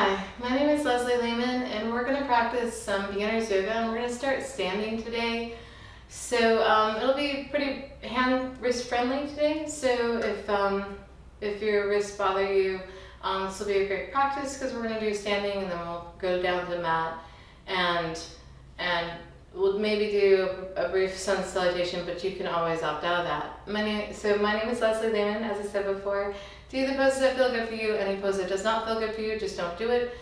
Hi, my name is Leslie Lehman and we're going to practice some beginner's yoga and we're going to start standing today. So it'll be pretty wrist friendly today. So if your wrists bother you, this will be a great practice because we're going to do standing and then we'll go down to the mat and we'll maybe do a brief sun salutation, but you can always opt out of that. My name is Leslie Lehman, as I said before. Do the poses that feel good for you. Any pose that does not feel good for you, just don't do it.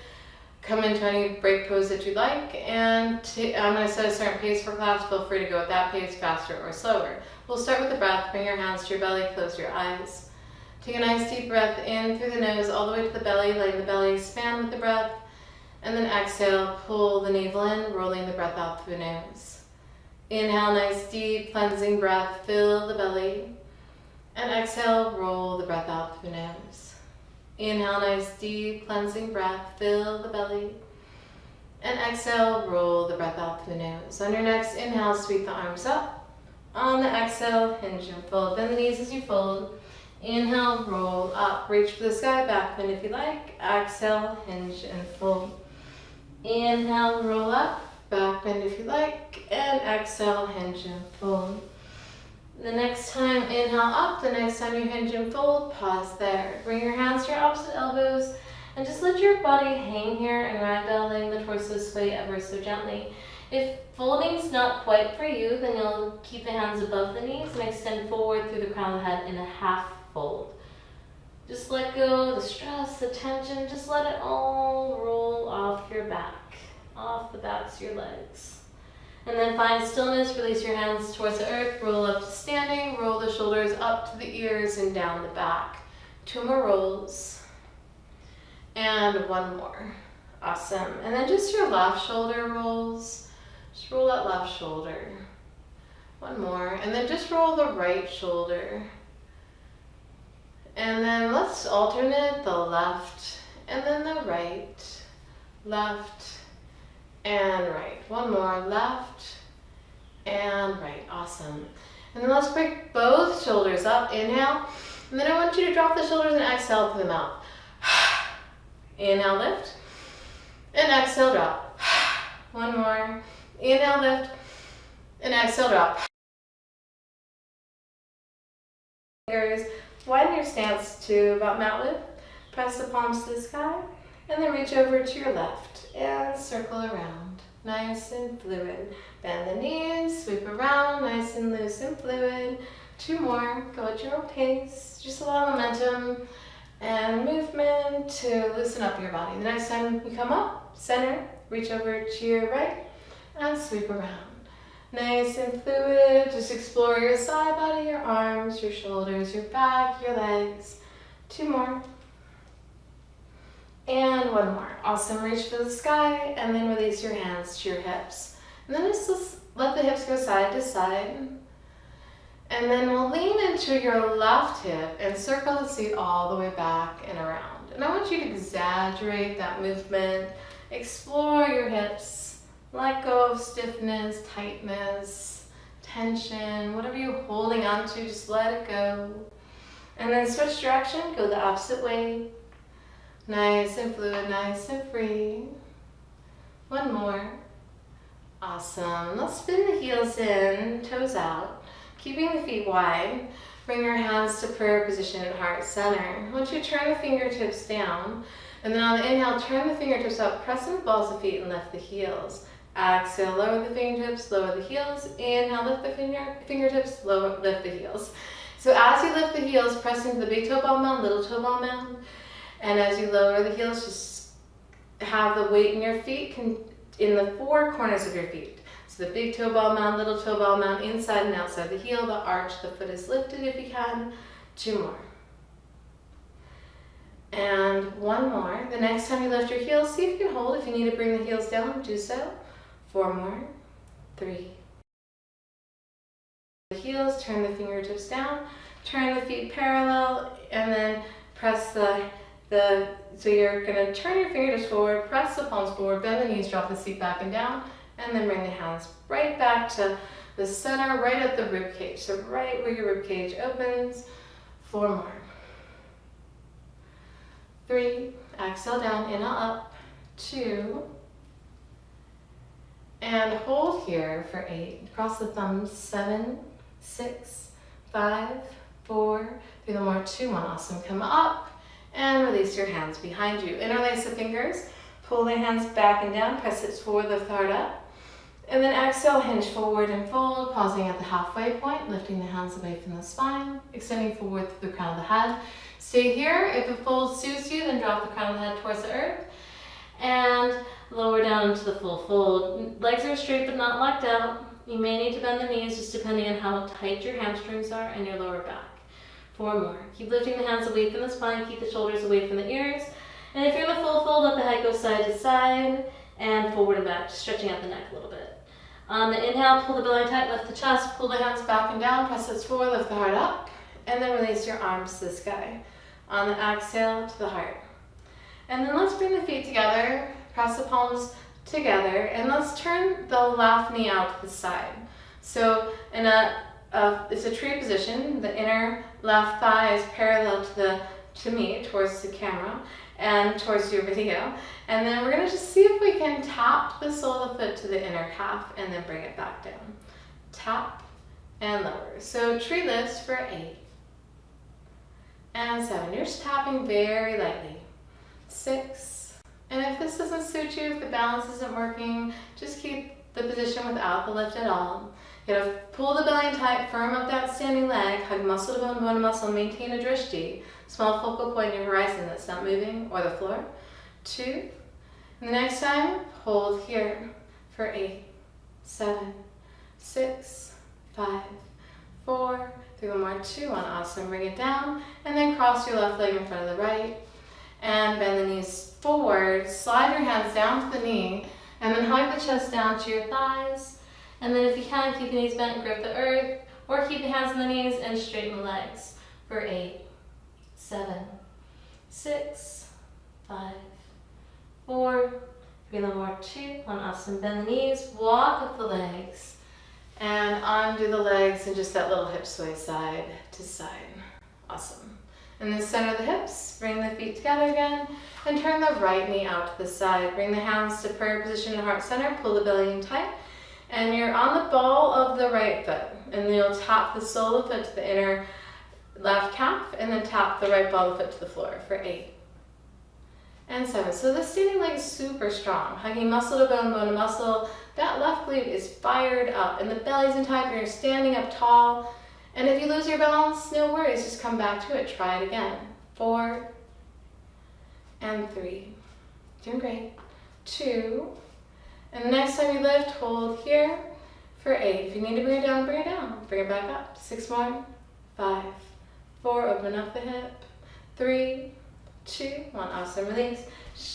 Come into any break pose that you like, and I'm going to set a certain pace for class. Feel free to go at that pace, faster or slower. We'll start with the breath. Bring your hands to your belly, close your eyes. Take a nice deep breath in through the nose all the way to the belly, letting the belly expand with the breath. And then exhale, pull the navel in, rolling the breath out through the nose. Inhale, nice deep cleansing breath, fill the belly. And exhale, roll the breath out through the nose. Inhale, nice deep cleansing breath, fill the belly. And exhale, roll the breath out through the nose. On your next inhale, sweep the arms up. On the exhale, hinge and fold. Bend the knees as you fold. Inhale, roll up, reach for the sky, back bend if you like. Exhale, hinge and fold. Inhale, roll up, back bend if you like. And exhale, hinge and fold. The next time, inhale up. The next time you hinge and fold, pause there. Bring your hands to your opposite elbows and just let your body hang here and ragdoll, letting the torso sway ever so gently. If folding's not quite for you, then you'll keep the hands above the knees and extend forward through the crown of the head in a half fold. Just let go the stress, the tension, just let it all roll off your back, off the backs of your legs. And then find stillness, release your hands towards the earth, roll up to standing, roll the shoulders up to the ears and down the back. 2 more rolls. And 1 more. Awesome. And then just your left shoulder rolls. Just roll that left shoulder. 1 more. And then just roll the right shoulder. And then let's alternate the left and then the right. Left and right. 1 more, left and right. Awesome. And then let's break both shoulders up. Inhale. And then I want you to drop the shoulders and exhale through the mouth. Inhale, lift. And exhale, drop. 1 more. Inhale, lift. And exhale, drop. Fingers. Widen your stance to about mat width. Press the palms to the sky. And then reach over to your left and circle around. Nice and fluid. Bend the knees, sweep around, nice and loose and fluid. 2 more, go at your own pace. Just allow momentum and movement to loosen up your body. The next time you come up, center, reach over to your right and sweep around. Nice and fluid. Just explore your side body, your arms, your shoulders, your back, your legs. 2 more. And 1 more. Awesome. Reach for the sky and then release your hands to your hips. And then just let the hips go side to side. And then we'll lean into your left hip and circle the seat all the way back and around. And I want you to exaggerate that movement. Explore your hips. Let go of stiffness, tightness, tension, whatever you're holding on to, just let it go. And then switch direction, go the opposite way. Nice and fluid, nice and free. 1 more. Awesome. Let's spin the heels in, toes out, keeping the feet wide. Bring your hands to prayer position at heart center. I want you to turn the fingertips down, and then on the inhale, turn the fingertips up, press in the balls of feet and lift the heels. Exhale, lower the fingertips, lower the heels. Inhale, lift the fingertips, lift the heels. So as you lift the heels, press into the big toe ball mound, little toe ball mound. And as you lower the heels, just have the weight in your feet in the 4 corners of your feet. So the big toe ball mound, little toe ball mound, inside and outside the heel, the arch, the foot is lifted if you can. 2 more. And 1 more. The next time you lift your heels, see if you can hold. If you need to bring the heels down, do so. 4 more. 3. The heels, turn the fingertips down, turn the feet parallel, and then press so you're going to turn your fingertips forward, press the palms forward, bend the knees, drop the seat back and down, and then bring the hands right back to the center, right at the rib cage. So right where your rib cage opens. 4 more. 3. Exhale down, inhale up, 2. And hold here for 8. Cross the thumbs, 7, 6, 5, 4, 3 more, 2, 1. Awesome. Come up and release your hands behind you. Interlace the fingers, pull the hands back and down, press it forward, lift the heart up. And then exhale, hinge forward and fold, pausing at the halfway point, lifting the hands away from the spine, extending forward through the crown of the head. Stay here. If a fold suits you, then drop the crown of the head towards the earth and lower down into the full fold. Legs are straight but not locked out. You may need to bend the knees just depending on how tight your hamstrings are and your lower back. 4 more. Keep lifting the hands away from the spine, keep the shoulders away from the ears. And if you're in a full fold, let the head go side to side and forward and back, stretching out the neck a little bit. On the inhale, pull the belly tight, lift the chest, pull the hands back and down, press it forward, lift the heart up, and then release your arms to the sky. On the exhale, to the heart. And then let's bring the feet together, press the palms together, and let's turn the left knee out to the side. So in it's a tree position. The inner left thigh is parallel to me, towards the camera, and towards your video. And then we're gonna just see if we can tap the sole of the foot to the inner calf and then bring it back down. Tap and lower. So tree lifts for 8. And 7. You're just tapping very lightly. 6. And if this doesn't suit you, if the balance isn't working, just keep the position without the lift at all. You gotta pull the belly in tight, firm up that standing leg, hug muscle to bone, bone to muscle, maintain a drishti. Small focal point in your horizon that's not moving, or the floor. 2. And the next time, hold here for 8, 7, 6, 5, 4, 3 more, 2, 1. Awesome. Bring it down, and then cross your left leg in front of the right, and bend the knees forward. Slide your hands down to the knee, and then hug the chest down to your thighs. And then if you can, keep the knees bent, grip the earth, or keep the hands on the knees and straighten the legs for 8, 7, 6, 5, 4, 3 more, 2, 1. Awesome. Bend the knees, walk up the legs, and undo the legs, and just that little hip sway side to side. Awesome. In the center of the hips, bring the feet together again, and turn the right knee out to the side. Bring the hands to prayer position in heart center, pull the belly in tight, and you're on the ball of the right foot, and then you'll tap the sole of the foot to the inner left calf, and then tap the right ball of the foot to the floor for 8 and 7. So this standing leg is super strong, hugging muscle to bone, bone to muscle. That left glute is fired up, and the belly's in tight, and you're standing up tall. And if you lose your balance, no worries, just come back to it. Try it again. 4 and 3. Doing great. 2. And the next time you lift, hold here for 8. If you need to bring it down, bring it down. Bring it back up. 6 more. 5, 4. Open up the hip. 3, 2, 1. Awesome. Release.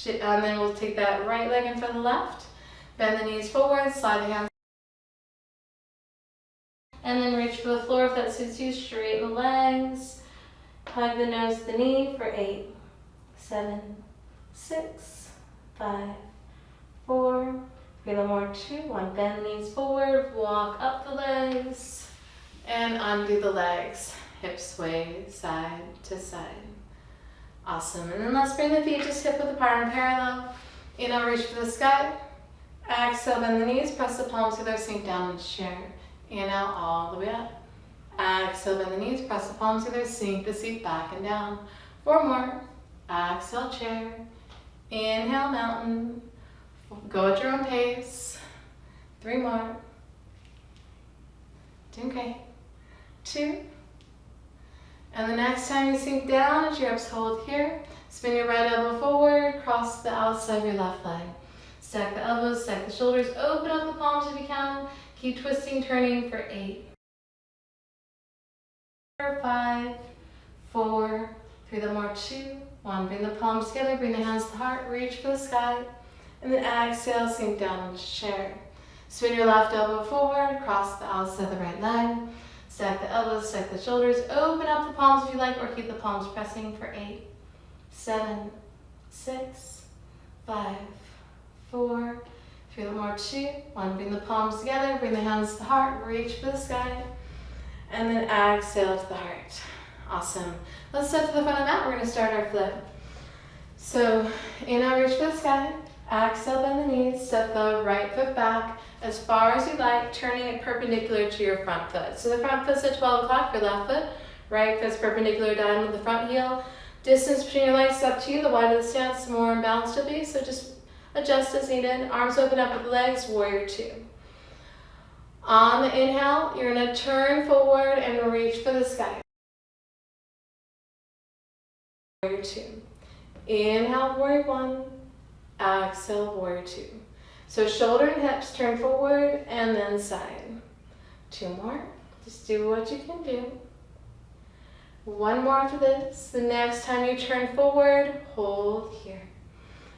And then we'll take that right leg in front of the left. Bend the knees forward. Slide the hands. And then reach for the floor if that suits you. Straighten the legs. Hug the nose to the knee for 8, 7, 6, 5, 4, 3 more, 2, 1. Bend the knees forward. Walk up the legs. And undo the legs. Hips sway side to side. Awesome. And then let's bring the feet just hip width apart and parallel. Inhale, reach for the sky. Exhale, bend the knees. Press the palms together. Sink down and chair. Inhale all the way up. Exhale, bend the knees, press the palms together, sink the seat back and down. 4 more. Exhale, chair. Inhale, mountain. Go at your own pace. 3 more. Doing great. 2. And the next time you sink down, at your hips, hold here. Spin your right elbow forward, cross the outside of your left leg. Stack the elbows, stack the shoulders, open up the palms if you can. Keep twisting, turning for 8, 5, 4, 3 more, 2, 1. Bring the palms together, bring the hands to the heart, reach for the sky, and then exhale, sink down into chair. Spin your left elbow forward, cross the outside of the right leg, stack the elbows, stack the shoulders, open up the palms if you like, or keep the palms pressing for 8, 7, 6, 5, 4, 3 more, 2, 1. Bring the palms together, bring the hands to the heart, reach for the sky, and then exhale to the heart. Awesome. Let's step to the front of the mat. We're going to start our flip. So inhale, reach for the sky. Exhale, bend the knees. Step the right foot back as far as you like, turning it perpendicular to your front foot. So the front foot's at 12 o'clock, your left foot. Right foot's perpendicular down with the front heel. Distance between your legs is up to you. The wider the stance, the more imbalanced you'll be. So just adjust as needed. Arms open up with the legs, warrior two. On the inhale, you're going to turn forward and reach for the sky. Warrior two. Inhale, warrior one. Exhale, warrior two. So shoulder and hips turn forward and then side. Two more. Just do what you can do. One more after this. The next time you turn forward, hold here.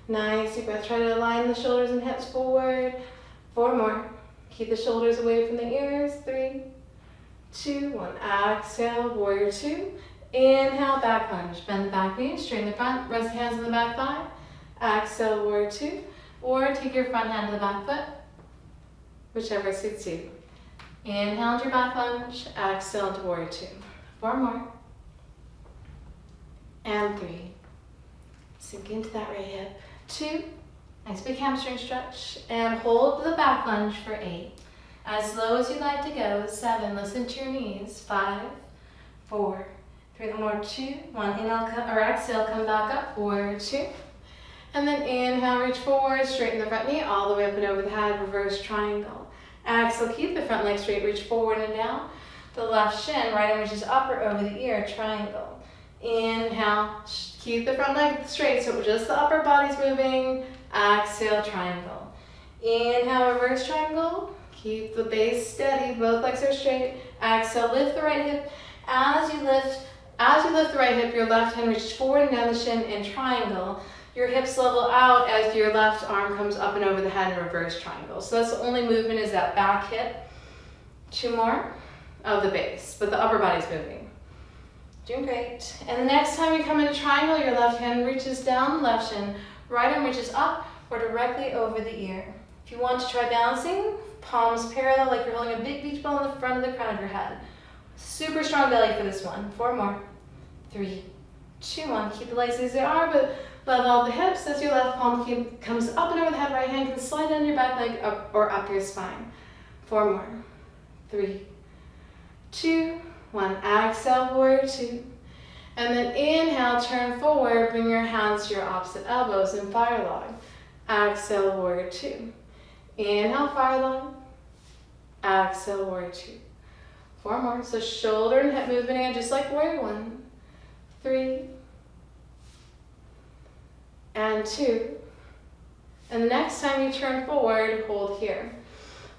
Nice deep breath. Try to align the shoulders and hips forward. Four more. Keep the shoulders away from the ears. 3, 2, 1. Exhale, warrior two. Inhale, back lunge. Bend the back knee, straighten the front. Rest the hands on the back thigh. Exhale, warrior two. Or take your front hand to the back foot, whichever suits you. Inhale into your back lunge. Exhale into warrior two. 4 more. And 3. Sink into that right hip. 2. Nice big hamstring stretch. And hold the back lunge for 8. As low as you'd like to go. 7. Listen to your knees. 5, 4, 3 more. 2, 1. Inhale or exhale, come back up. Warrior two. And then inhale, reach forward, straighten the front knee all the way up and over the head, reverse triangle. Exhale, keep the front leg straight, reach forward and down. The left shin, right arm reaches up or over the ear, triangle. Inhale, keep the front leg straight, so just the upper body's moving. Exhale, triangle. Inhale, reverse triangle. Keep the base steady, both legs are straight. Exhale, lift the right hip. As you lift the right hip, your left hand reaches forward and down the shin in triangle. Your hips level out as your left arm comes up and over the head in reverse triangle. So that's the only movement is that back hip. 2 more of the base, but the upper body's moving. Doing great. And the next time you come into triangle, your left hand reaches down, left shin, right arm reaches up or directly over the ear. If you want to try balancing, palms parallel like you're holding a big beach ball in the front of the crown of your head. Super strong belly for this one. 4 more. 3, 2, 1. Keep the legs as they are, but level the hips as your left palm comes up and over the head. Right hand can slide down your back leg up or up your spine. 4 more. 3, 2, 1. Exhale, warrior two. And then inhale, turn forward, bring your hands to your opposite elbows in fire log. Exhale, warrior two. Inhale, fire log. Exhale, warrior two. 4 more. So shoulder and hip movement again, just like warrior one. 3, and 2. And the next time you turn forward, hold here.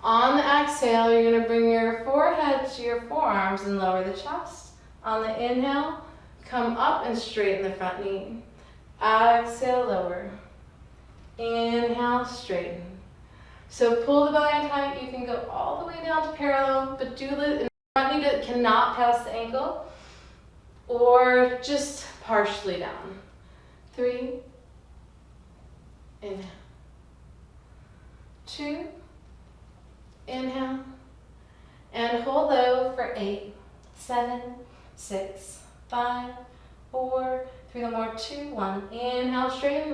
On the exhale, you're going to bring your forehead to your forearms and lower the chest. On the inhale, come up and straighten the front knee. Exhale, lower. Inhale, straighten. So pull the belly in tight. You can go all the way down to parallel, but do the front knee that cannot pass the ankle, or just partially down. 3. Inhale. 2. Inhale. And hold low for 8, 7, 6, 5, 4, 3 more. 2, 1. Inhale, straighten,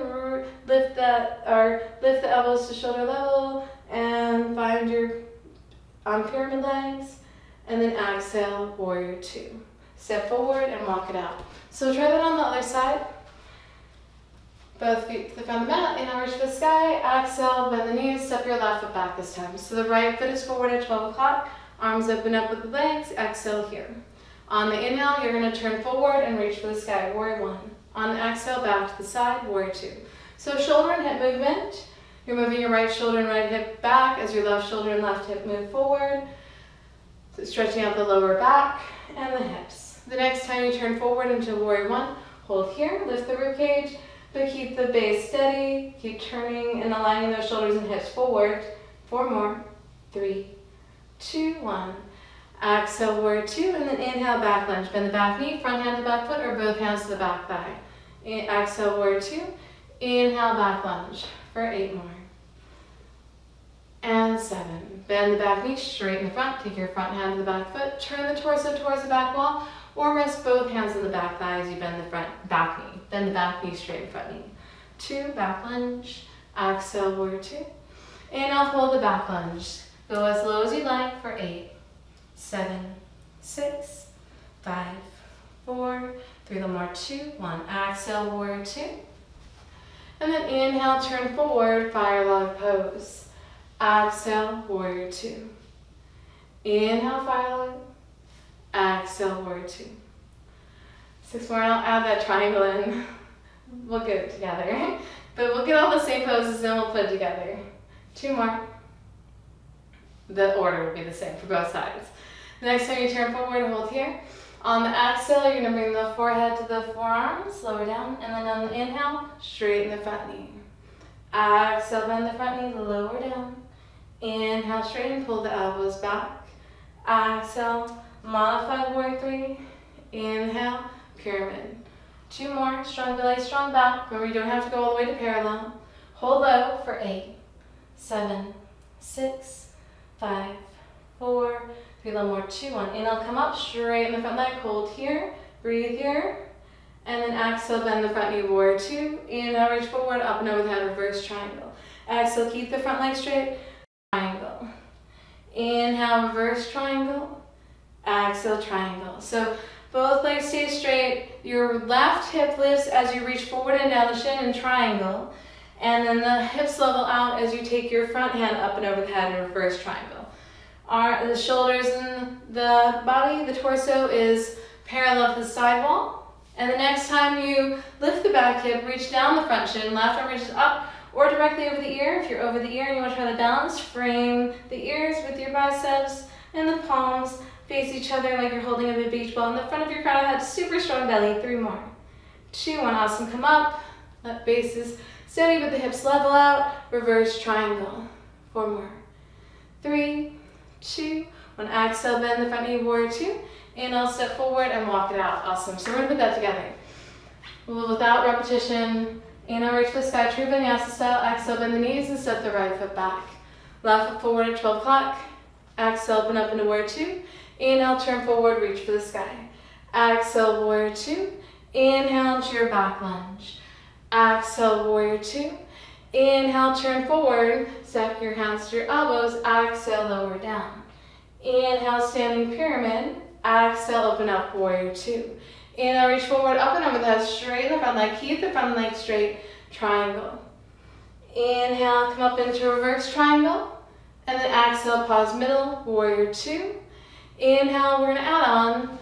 lift the elbows to shoulder level, and find your pyramid legs, and then exhale, warrior two. Step forward and walk it out. So try that on the other side. Both feet to the front of the mat, inhale, reach for the sky, exhale, bend the knees, step your left foot back this time. So the right foot is forward at 12 o'clock, arms open up with the legs, exhale here. On the inhale, you're going to turn forward and reach for the sky, warrior one. On the exhale, back to the side, warrior two. So shoulder and hip movement. You're moving your right shoulder and right hip back as your left shoulder and left hip move forward. So stretching out the lower back and the hips. The next time you turn forward into warrior one, hold here, lift the rib cage, but keep the base steady. Keep turning and aligning those shoulders and hips forward. 4 more. 3, 2, 1. Exhale, warrior two, and then inhale, back lunge. Bend the back knee, front hand to the back foot, or both hands to the back thigh. Exhale, warrior two. Inhale, back lunge for 8 more. And 7. Bend the back knee, straighten the front. Take your front hand to the back foot. Turn the torso towards the back wall, or rest both hands on the back thigh as you bend the front back knee. Bend the back knee, straighten front knee. 2, back lunge. Exhale, warrior 2. Inhale, hold the back lunge. Go as low as you like for 8, 7, 6, 5, 4, 3, little more, 2, 1. Exhale, warrior 2. And then inhale, turn forward, fire log pose. Exhale, warrior 2. Inhale, fire log. Exhale, warrior 2. 6 more, and I'll add that triangle in. We'll get it together. But we'll get all the same poses and we'll put it together. 2 more. The order will be the same for both sides. The next time you turn forward, hold here. On the exhale, you're going to bring the forehead to the forearms, lower down, and then on the inhale, straighten the front knee. Exhale, bend the front knee, lower down. Inhale, straighten, pull the elbows back. Exhale, modified warrior 3. Inhale, pyramid. 2 more, strong belly, strong back. Remember, you don't have to go all the way to parallel. Hold low for 8, 7, 6, 5, 4, 3, a little more, 2, 1. Inhale, come up, straighten the front leg, hold here, breathe here. And then exhale, bend the front knee, warrior 2. Inhale, reach forward, up and over the head, reverse triangle. Exhale, keep the front leg straight, triangle. Inhale, reverse triangle. Exhale, triangle. So both legs stay straight. Your left hip lifts as you reach forward and down the shin in triangle. And then the hips level out as you take your front hand up and over the head in reverse triangle. The shoulders and the body, the torso is parallel to the side wall. And the next time you lift the back hip, reach down the front shin, left arm reaches up or directly over the ear. If you're over the ear and you want to try the balance, frame the ears with your biceps and the palms face each other like you're holding a beach ball in the front of your crown of head. Super strong belly. 3 more. 2, 1. Awesome. Come up. Let base is steady, but the hips level out. Reverse triangle. 4 more. 3, 2, 1. Exhale, bend the front knee, warrior 2. Inhale, step forward and walk it out. Awesome. So we're going to put that together. Without repetition, inhale, reach for the sky, true vinyasa style. Exhale, bend the knees and step the right foot back. Left foot forward at 12 o'clock. Exhale, open up into warrior 2. Inhale, turn forward, reach for the sky. Exhale, warrior 2. Inhale to your back lunge. Exhale, warrior 2. Inhale, turn forward, step your hands to your elbows. Exhale, lower down. Inhale, standing pyramid. Exhale, open up, warrior 2. Inhale, reach forward, up and over the head, straighten the front leg, keep the front leg straight, triangle. Inhale, come up into reverse triangle. And then exhale, pause middle, warrior 2. Inhale, we're going to add on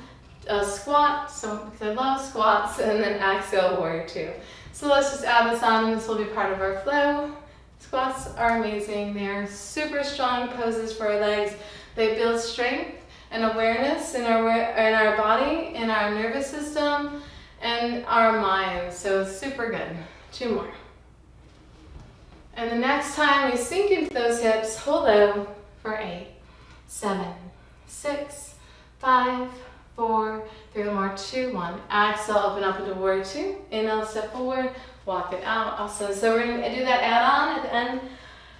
a squat, so because I love squats, and then exhale, warrior 2. So let's just add this on, this will be part of our flow. Squats are amazing. They're super strong poses for our legs. They build strength and awareness in our body, in our nervous system, and our mind. So super good. 2 more. And the next time we sink into those hips, hold low for 8, 7, 6, 5, 4, 3 more, 2, 1. Exhale, open up into warrior 2. Inhale, step forward, walk it out. Awesome. So we're going to do that add-on at the end,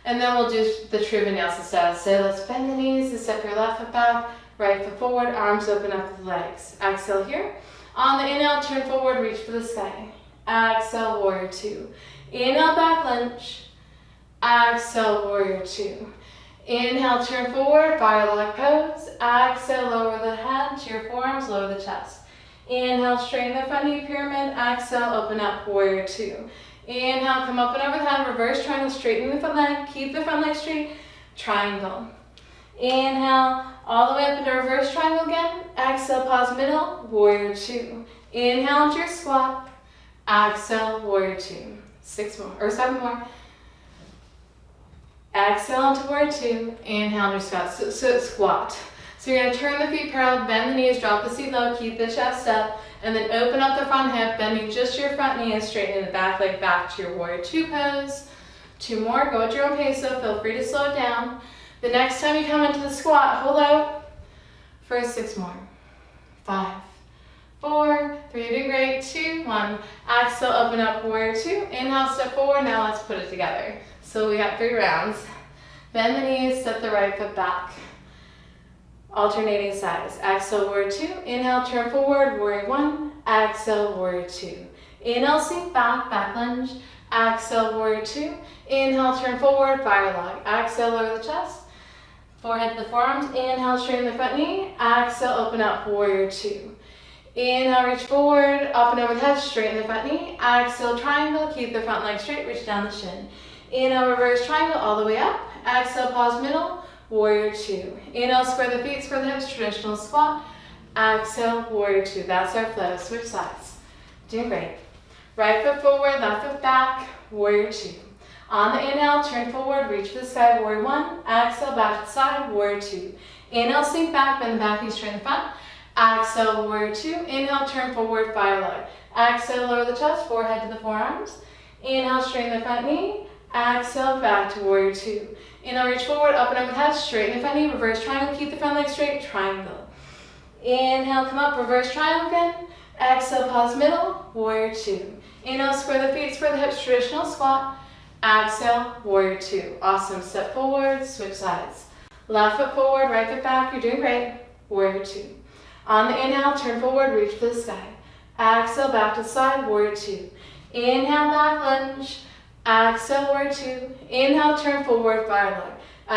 and then we'll do the true vinyasa style. So let's bend the knees and step your left foot back, right foot forward, arms open up with the legs. Exhale here. On the inhale, turn forward, reach for the sky. Exhale, warrior 2. Inhale, back lunge. Exhale, warrior 2. Inhale, turn forward, fire log pose. Exhale, lower the head to your forearms, lower the chest. Inhale, straighten the front knee, pyramid. Exhale, open up, warrior 2. Inhale, come up and over the head, reverse triangle, straighten the front leg, keep the front leg straight, triangle. Inhale, all the way up into reverse triangle again. Exhale, pause middle, warrior 2. Inhale into your squat. Exhale, warrior 2. 6 more, or 7 more. Exhale into warrior 2, inhale into squat. So squat. So you're going to turn the feet parallel, bend the knees, drop the seat low, keep the chest up, and then open up the front hip, bending just your front knee and straightening the back leg back to your warrior 2 pose. 2 more, go at your own pace, so feel free to slow it down. The next time you come into the squat, hold out for 6 more. 5, 4, 3, you're doing great, 2, 1. Exhale, open up, warrior 2. Inhale, step forward, now let's put it together. So we got 3 rounds. Bend the knees, step the right foot back. Alternating sides. Exhale, warrior 2. Inhale, turn forward, warrior 1. Exhale, warrior 2. Inhale, sink back, back lunge. Exhale, warrior two. Inhale, turn forward, fire log. Exhale, lower the chest. Forehead to the forearms. Inhale, straighten the front knee. Exhale, open up, warrior two. Inhale, reach forward, up and over the head, straighten the front knee. Exhale, triangle, keep the front leg straight, reach down the shin. Inhale, reverse triangle all the way up. Exhale, pause middle, warrior two. Inhale, square the feet, square the hips, traditional squat. Exhale, warrior two. That's our flow. Switch sides. Doing great. Right foot forward, left foot back, warrior two. On the inhale, turn forward, reach for the sky, warrior one. Exhale, back to the side, warrior two. Inhale, sink back, bend the back knee straight in the front. Exhale, warrior two. Inhale, turn forward, fire log. Exhale, lower the chest, forehead to the forearms. Inhale, straighten the front knee. Exhale, back to warrior two. Inhale, reach forward, up and over the head, straighten the front knee, reverse triangle, keep the front leg straight, triangle. Inhale, come up, reverse triangle again. Exhale, pause middle, warrior two. Inhale, square the feet, square the hips, traditional squat. Exhale, warrior two. Awesome. Step forward, switch sides. Left foot forward, right foot back. You're doing great. Warrior two. On the inhale, turn forward, reach for the sky. Exhale, back to the side, warrior two. Inhale, back lunge. Exhale, warrior two. Inhale, turn forward, fire log.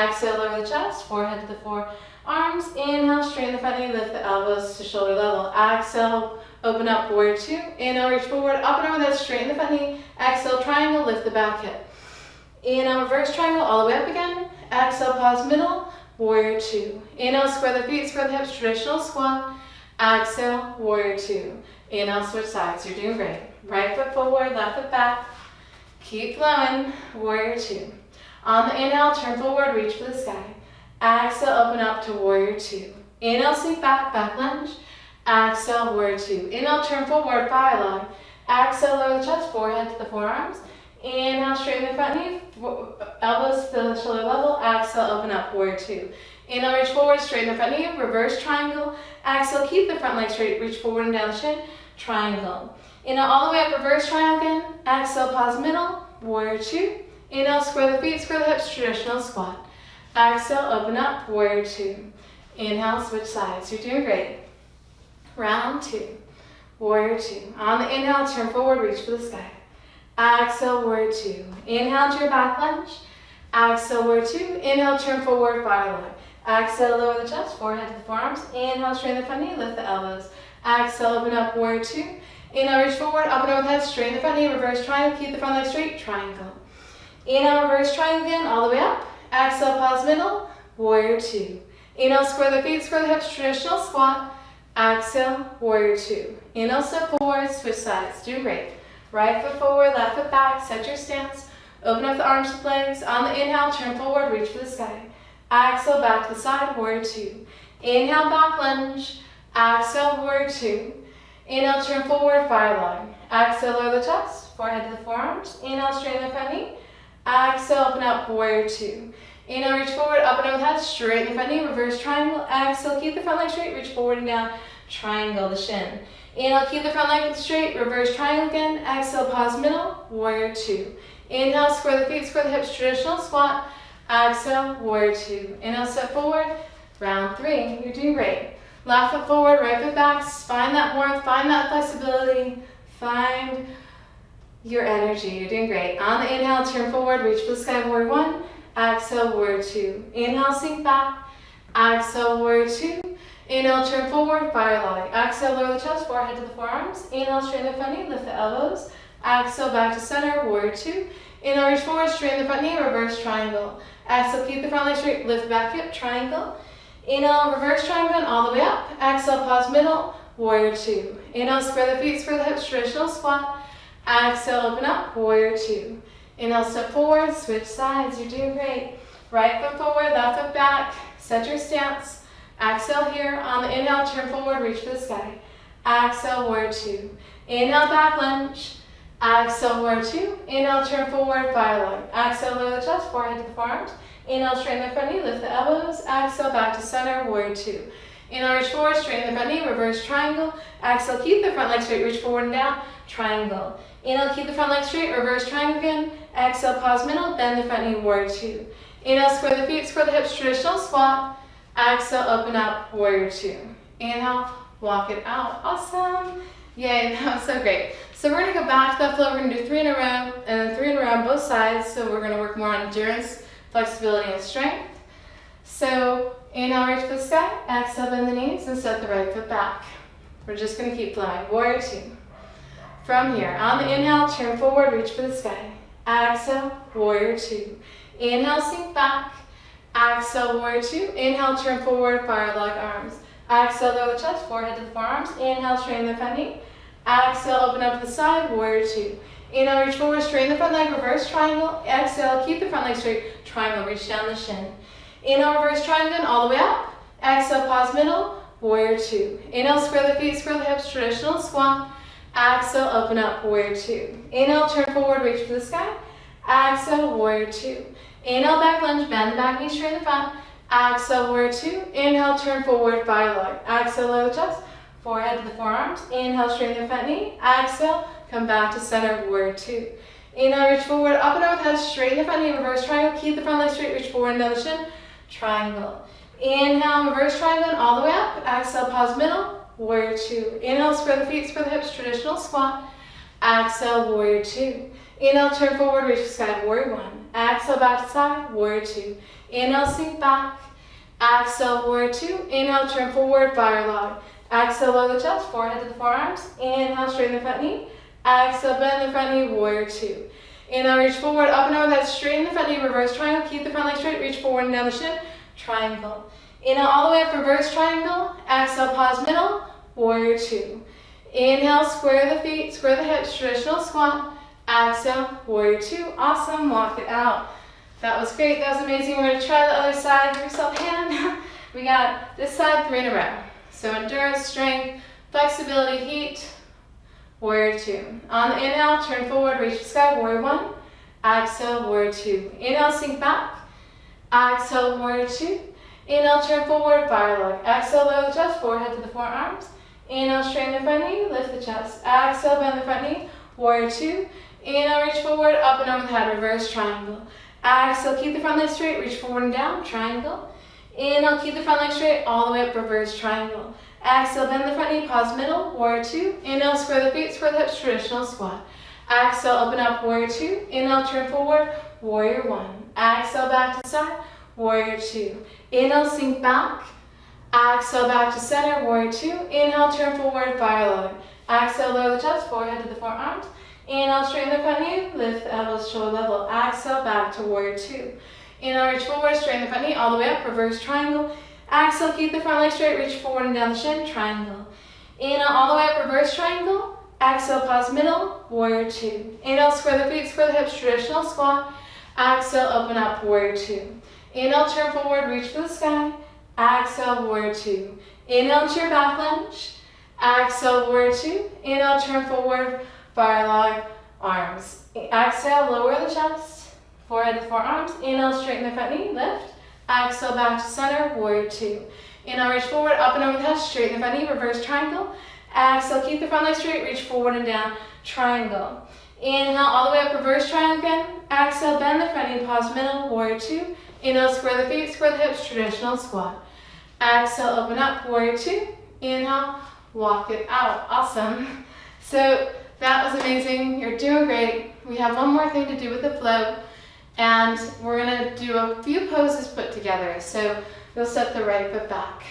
Exhale, lower the chest, forehead to the forearms. Inhale, straighten the front knee, lift the elbows to shoulder level. Exhale, open up, warrior two. Inhale, reach forward, up and over the head, straighten the front knee. Exhale, triangle, lift the back hip. Inhale, reverse triangle, all the way up again. Exhale, pause middle, warrior two. Inhale, square the feet, square the hips, traditional squat. Exhale, warrior two. Inhale, switch sides. You're doing great. Right foot forward, left foot back. Keep flowing, warrior two. On the inhale, turn forward, reach for the sky. Exhale, open up to warrior two. Inhale, sink back, back lunge. Exhale, warrior two. Inhale, turn forward, fire log. Exhale, lower the chest, forehead to the forearms. Inhale, straighten the front knee, elbows to the shoulder level. Exhale, open up, warrior two. Inhale, reach forward, straighten the front knee, reverse triangle. Exhale, keep the front leg straight, reach forward and down the shin, triangle. Inhale, all the way up, reverse triangle again. Exhale, pause middle, warrior two. Inhale, square the feet, square the hips, traditional squat. Exhale, open up, warrior two. Inhale, switch sides. You're doing great. Round two, warrior two. On the inhale, turn forward, reach for the sky. Exhale, warrior two. Inhale to your back lunge. Exhale, warrior two. Inhale, turn forward, fire log. Exhale, lower the chest, forehead to the forearms. Inhale, straighten the front knee, lift the elbows. Exhale, open up, warrior two. Inhale, reach forward, up and over the head, straighten the front knee, reverse triangle, keep the front leg straight, triangle. Inhale, reverse triangle again, all the way up. Exhale, pause middle, warrior two. Inhale, square the feet, square the hips, traditional squat. Exhale, warrior two. Inhale, step forward, switch sides. Do great. Right foot forward, left foot back, set your stance. Open up the arms to legs. On the inhale, turn forward, reach for the sky. Exhale, back to the side, warrior two. Inhale, back lunge. Exhale, warrior two. Inhale, turn forward, fire log. Exhale, lower the chest, forehead to the forearms. Inhale, straighten the front knee. Exhale, open up, warrior two. Inhale, reach forward, up and over the head, straighten the front knee, reverse triangle. Exhale, keep the front leg straight, reach forward and down, triangle the shin. Inhale, keep the front leg straight, reverse triangle again. Exhale, pause middle, warrior two. Inhale, square the feet, square the hips, traditional squat. Exhale, warrior two. Inhale, step forward, round three. You're doing great. Left foot forward, right foot back. Find that warmth, find that flexibility, find your energy. You're doing great. On the inhale, turn forward, reach for the sky, warrior one. Exhale, warrior two. Inhale, sink back. Exhale, warrior two. Inhale, turn forward, fire log. Exhale, lower the chest, forehead to the forearms. Inhale, straighten the front knee, lift the elbows. Exhale, back to center, warrior two. Inhale, reach forward, straighten the front knee, reverse triangle. Exhale, keep the front leg straight, lift the back hip, triangle. Inhale, reverse triangle, all the way up. Exhale, pause middle, warrior two. Inhale, square the feet, square the hips, traditional squat. Exhale, open up, warrior two. Inhale, step forward, switch sides. You're doing great. Right foot forward, left foot back. Set your stance. Exhale here. On the inhale, turn forward, reach for the sky. Exhale, warrior two. Inhale, back lunge. Exhale, warrior two. Inhale, turn forward, fire log. Exhale, lower the chest, forehead to the forearms. Inhale, straighten the front knee, lift the elbows. Exhale, back to center, warrior two. Inhale, reach forward, straighten the front knee, reverse triangle. Exhale, keep the front leg straight, reach forward and down, triangle. Inhale, keep the front leg straight, reverse triangle again. Exhale, pause middle, bend the front knee, warrior two. Inhale, square the feet, square the hips, traditional squat. Exhale, open up, warrior two. Inhale, walk it out. Awesome. Yay, that was so great. So we're going to go back to that flow. We're going to do 3 in a row and then 3 in a row on both sides. So we're going to work more on endurance, flexibility, and strength. So inhale, reach for the sky. Exhale, bend the knees and set the right foot back. We're just going to keep flowing. Warrior 2. From here, on the inhale, turn forward, reach for the sky. Exhale, warrior 2. Inhale, sink back. Exhale, warrior 2. Inhale, turn forward, fire log arms. Exhale, lower the chest, forehead to the forearms. Inhale, straighten the front knee. Exhale, open up to the side, warrior 2. Inhale, reach forward, straighten the front leg, reverse triangle. Exhale, keep the front leg straight, triangle, reach down the shin. Inhale, reverse triangle, all the way up. Exhale, pause middle, warrior 2. Inhale, square the feet, square the hips, traditional squat. Exhale, open up, warrior 2. Inhale, turn forward, reach for the sky. Exhale, warrior 2. Inhale, back lunge, bend the back knee, straighten the front. Exhale, warrior 2. Inhale, turn forward, fire log. Exhale, lower the chest, forehead to the forearms. Inhale, straighten the front knee. Exhale, come back to center, warrior 2. Inhale, reach forward, up and over the head, straighten the front knee, reverse triangle. Keep the front leg straight, reach forward and down the shin, triangle. Inhale, reverse triangle, all the way up. Exhale, pause middle, warrior 2. Inhale, square the feet, square the hips, traditional squat. Exhale, warrior 2. Inhale, turn forward, reach the sky, warrior 1. Exhale, back to side, warrior 2. Inhale, sink back. Exhale, warrior 2. Inhale, turn forward, fire log. Exhale, lower the chest, forehead to the forearms. Inhale, straighten the front knee. Exhale, bend the front knee, warrior 2. Inhale, reach forward, up and over that, straighten the front knee, reverse triangle. Keep the front leg straight, reach forward and down the shin, triangle. Inhale, all the way up, reverse triangle. Exhale, pause middle, warrior 2. Inhale, square the feet, square the hips, traditional squat. Exhale, warrior 2. Awesome, walk it out. That was great, that was amazing. We're going to try the other side. Give yourself a hand. We got this side, 3 in a row. So endurance, strength, flexibility, heat, warrior 2. On the inhale, turn forward, reach the sky, warrior 1. Exhale, warrior 2. Inhale, sink back. Exhale, warrior 2. Inhale, turn forward, fire log. Exhale, lower the chest, forehead to the forearms. Inhale, straighten the front knee, lift the chest. Exhale, bend the front knee, warrior 2. Inhale, reach forward, up and over the head, reverse triangle. Exhale, keep the front leg straight, reach forward and down, triangle. Inhale, keep the front leg straight, all the way up, reverse triangle. Exhale, bend the front knee, pause middle, warrior 2. Inhale, square the feet, square the hips, traditional squat. Exhale, open up, warrior 2. Inhale, turn forward, warrior 1. Exhale, back to side, warrior 2. Inhale, sink back. Exhale, back to center, warrior 2. Inhale, turn forward, fire log. Exhale, lower the chest, forehead to the forearms. Inhale, straighten the front knee, lift the elbows shoulder level. Exhale, back to warrior 2. Inhale, reach forward, straighten the front knee, all the way up, reverse triangle. Exhale, keep the front leg straight, reach forward and down the shin, triangle. Inhale, all the way up, reverse triangle. Exhale, pause middle, warrior 2. Inhale, square the feet, square the hips, traditional squat. Exhale, open up, warrior 2. Inhale, turn forward, reach for the sky. Exhale, warrior 2. Inhale to your back lunge. Exhale, warrior 2. Inhale, turn forward, fire log, arms. Exhale, lower the chest, forehead to forearms. Inhale, straighten the front knee, lift. Exhale, back to center, warrior 2. Inhale, reach forward, up and over the head, straighten the front knee, reverse triangle. Exhale, keep the front leg straight, reach forward and down, triangle. Inhale, all the way up, reverse triangle again. Exhale, bend the front knee, pause middle, warrior 2. Inhale, square the feet, square the hips, traditional squat. Exhale, open up, warrior 2. Inhale, walk it out. Awesome. So that was amazing. You're doing great. We have one more thing to do with the flow, and we're going to do a few poses put together. So you'll set the right foot back,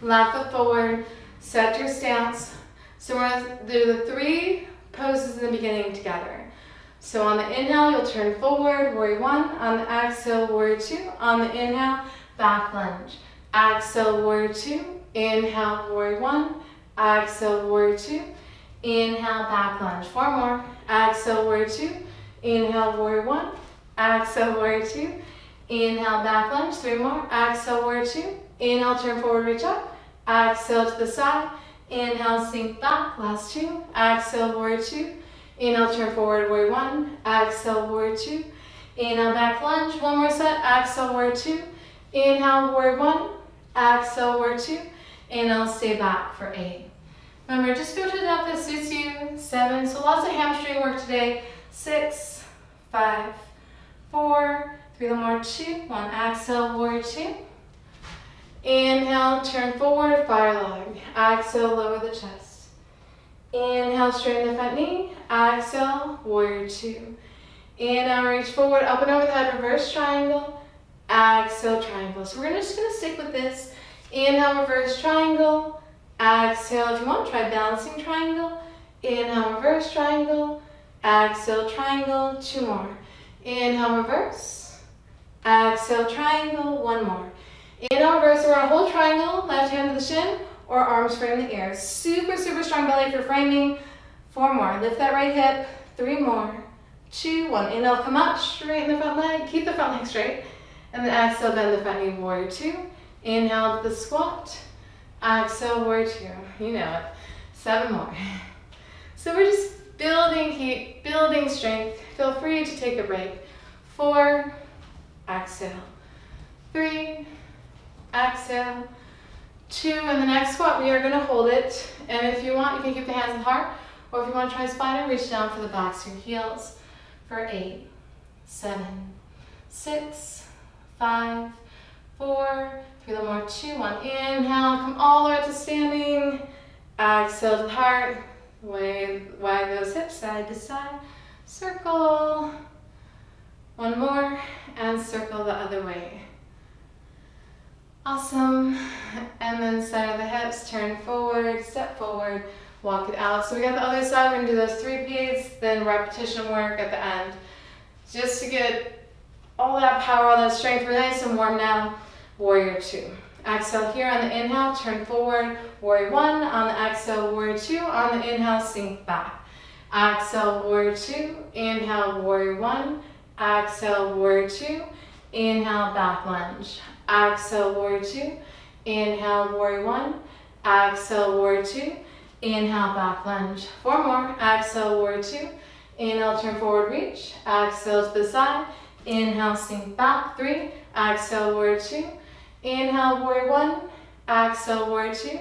left foot forward, set your stance. So we're going to do the 3 poses in the beginning together. So on the inhale, you'll turn forward, warrior 1. On the exhale, warrior 2. On the inhale, back lunge. Exhale, warrior 2. Inhale, warrior 1. Exhale, warrior 2. Inhale, back lunge. 4 more. Exhale, warrior 2. Inhale, warrior 1. Exhale, warrior 2. Inhale, back lunge. 3 more. Exhale, warrior 2. Inhale, turn forward, reach up. Exhale to the side. Inhale, sink back. Last 2. Exhale, warrior 2. Inhale, turn forward, warrior 1. Exhale, warrior 2. Inhale, back lunge. 1 more set. Exhale, warrior 2. Inhale, warrior 1. Exhale, warrior 2. Inhale, stay back for 8. Remember, just go to the depth that suits you. 7. So lots of hamstring work today. 6, 5, 4, 3 more, 2. 1. Exhale, warrior 2. Inhale, turn forward, fire log. Exhale, lower the chest. Inhale, straighten the front knee. Exhale, warrior two. Inhale, reach forward, up and over the head, reverse triangle. Exhale, triangle. So we're just gonna stick with this. Inhale, reverse triangle. Exhale, if you want, try balancing triangle. Inhale, reverse triangle. Exhale, triangle. Two more. Inhale, reverse. Exhale, triangle. One more. Inhale, reverse. We're gonna hold triangle. Left hand to the shin or arms frame the ears. Super, super strong belly for framing. Four more. Lift that right hip. Three more. Two, one. Inhale, come up, straighten the front leg. Keep the front leg straight. And then exhale, bend the front knee, warrior two. Inhale to the squat. Exhale, warrior two. You know it. Seven more. So we're just building heat, building strength. Feel free to take a break. Four, exhale. Three, exhale. Two, and the next squat, we are gonna hold it. And if you want, you can keep the hands in the heart. Or if you want to try Spinal, reach down for the backs of your heels. For 8, 7, 6, 5, 4, 3 more, 2, 1. Inhale, come all the way up to standing. Exhale to the heart. Wag those hips side to side. Circle. One more, and circle the other way. Awesome. And then center the hips, turn forward, step forward, walk it out. So we got the other side, we're gonna do those 3 repeats, then repetition work at the end. Just to get all that power, all that strength. We're nice and warm now. Warrior two. Exhale here on the inhale, turn forward, warrior one. On the exhale, warrior two. On the inhale, sink back. Exhale, warrior two. Inhale, warrior one. Exhale, warrior two. Inhale, back lunge. Exhale, warrior two. Inhale, warrior one. Exhale, warrior two. Inhale, back lunge. 4 more. Exhale, warrior two. Inhale, turn forward, reach. Exhale to the side. Inhale, sink back. 3. Exhale, warrior two. Inhale, warrior one. Exhale, warrior two.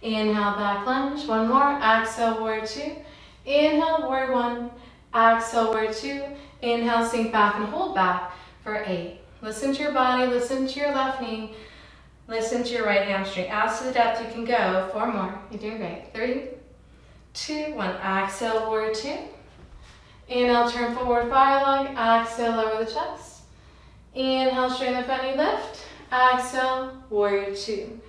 Inhale, back lunge. 1 more. Exhale, warrior two. Inhale, warrior one. Exhale, warrior two. Inhale, sink back and hold back for 8. Listen to your body. Listen to your left knee. Listen to your right hamstring. As to the depth you can go. 4 more. You're doing great. 3, 2, 1. Exhale, warrior two. Inhale, turn forward, fire log. Exhale, lower the chest. Inhale, straighten the front knee, lift. Exhale, warrior two.